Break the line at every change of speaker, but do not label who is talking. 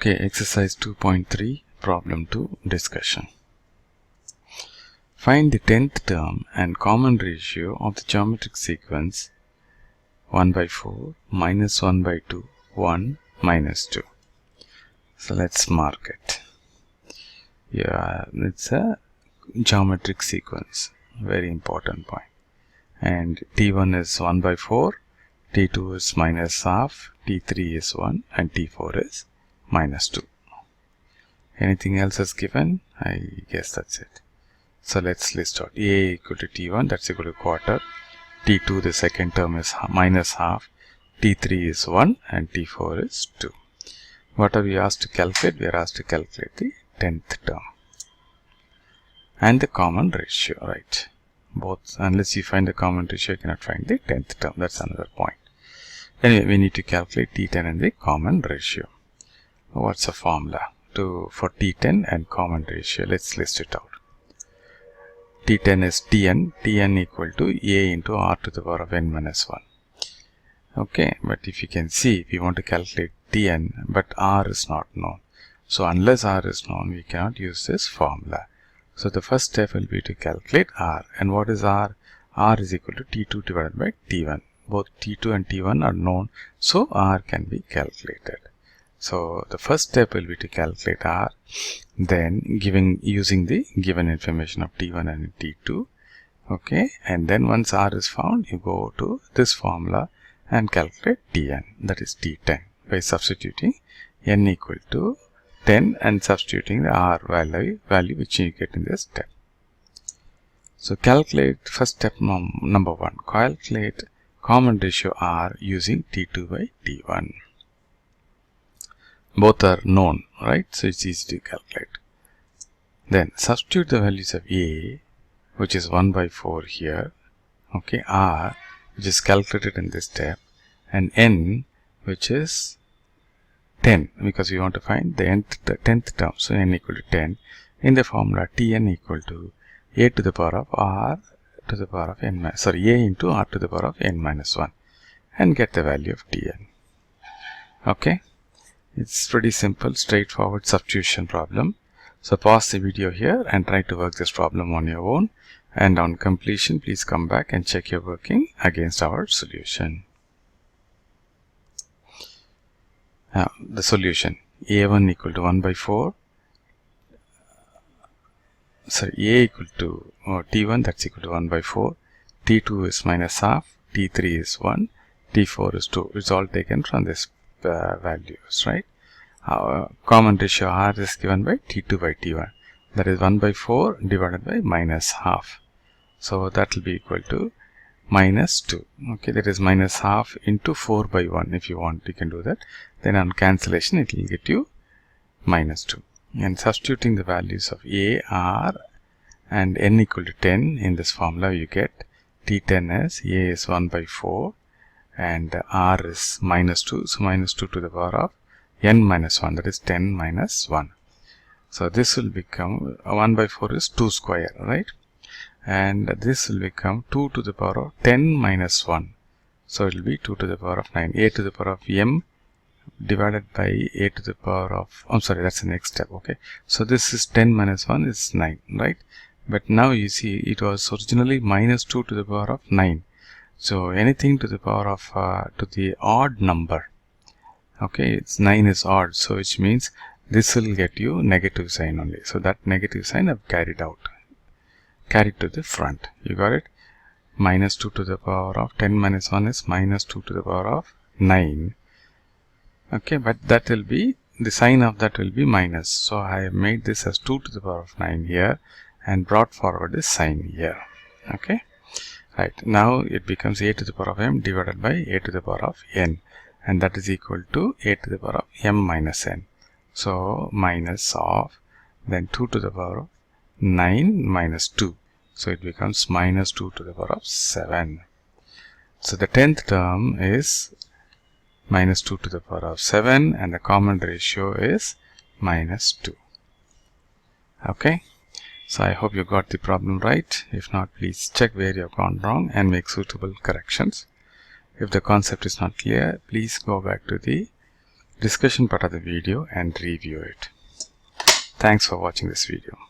Okay, exercise 2.3, problem 2, discussion. Find the 10th term and common ratio of the geometric sequence 1 by 4, minus 1 by 2, 1, minus 2. So let's mark it. Yeah, it's a geometric sequence, very important point. And T1 is 1 by 4, T2 is minus half, T3 is 1, and T4 is minus 2. Anything else is given? I guess that's it. So let's list out. A equal to T1, that's equal to quarter. T2, the second term, is minus half. T3 is 1 and T4 is 2. What are we asked to calculate? We are asked to calculate the 10th term and the common ratio, right? Both, unless you find the common ratio, you cannot find the 10th term. That's another point. Anyway, we need to calculate T10 and the common ratio. What's the formula for T10 and common ratio? Let's list it out. T10 is Tn equal to A into R to the power of n minus 1. Okay, but if you can see, if you want to calculate Tn, but R is not known. So unless R is known, we cannot use this formula. So the first step will be to calculate R. And what is R? R is equal to T2 divided by T1. Both T2 and T1 are known, so R can be calculated. So the first step will be to calculate R, then using the given information of T1 and T2. Okay, and then once R is found, you go to this formula and calculate Tn, that is T10, by substituting n equal to 10 and substituting the R value which you get in this step. So calculate, first step number 1, calculate common ratio R using T2 by T1. Both are known, right? So it's easy to calculate. Then substitute the values of A, which is 1 by 4 here, okay, R, which is calculated in this step, and N, which is 10, because we want to find the 10th term, so N equal to 10, in the formula Tn equal to A to the power of R to the power of n, A into R to the power of n minus 1, and get the value of Tn. Okay. It's pretty simple, straightforward substitution problem. So pause the video here and try to work this problem on your own. And on completion, please come back and check your working against our solution. Now, the solution. A1 equal to 1 by 4. A equal to T1, that's equal to 1 by 4. T2 is minus half. T3 is 1. T4 is 2. It's all taken from this values, right? Common ratio R is given by T2 by T1, that is 1 by 4 divided by minus half. So that will be equal to minus 2. Okay, that is minus half into 4 by 1. If you want, you can do that. Then on cancellation, it will get you minus 2. And substituting the values of A, R, and n equal to 10 in this formula, you get T10 as A is 1 by 4. And R is minus 2, so minus 2 to the power of n minus 1, that is 10 minus 1. So this will become 1 by 4 is 2 square, right? And this will become 2 to the power of 10 minus 1. So it will be 2 to the power of 9, A to the power of m divided by A to the power of, that's the next step, okay? So this is 10 minus 1 is 9, right? But now you see it was originally minus 2 to the power of 9. So anything to the power of to the odd number, okay, it's 9 is odd, so which means this will get you negative sign only. So that negative sign I've carried to the front. You got it? Minus 2 to the power of 10 minus 1 is minus 2 to the power of 9. Okay, but that will be, the sign of that will be minus. So I have made this as 2 to the power of 9 here and brought forward this sign here. Okay. Right, now it becomes A to the power of m divided by A to the power of n, and that is equal to A to the power of m minus n. So minus of, then 2 to the power of 9 minus 2. So it becomes minus 2 to the power of 7. So the 10th term is minus 2 to the power of 7, and the common ratio is minus 2. Okay. So I hope you got the problem right. If not, please check where you have gone wrong and make suitable corrections. If the concept is not clear, please go back to the discussion part of the video and review it. Thanks for watching this video.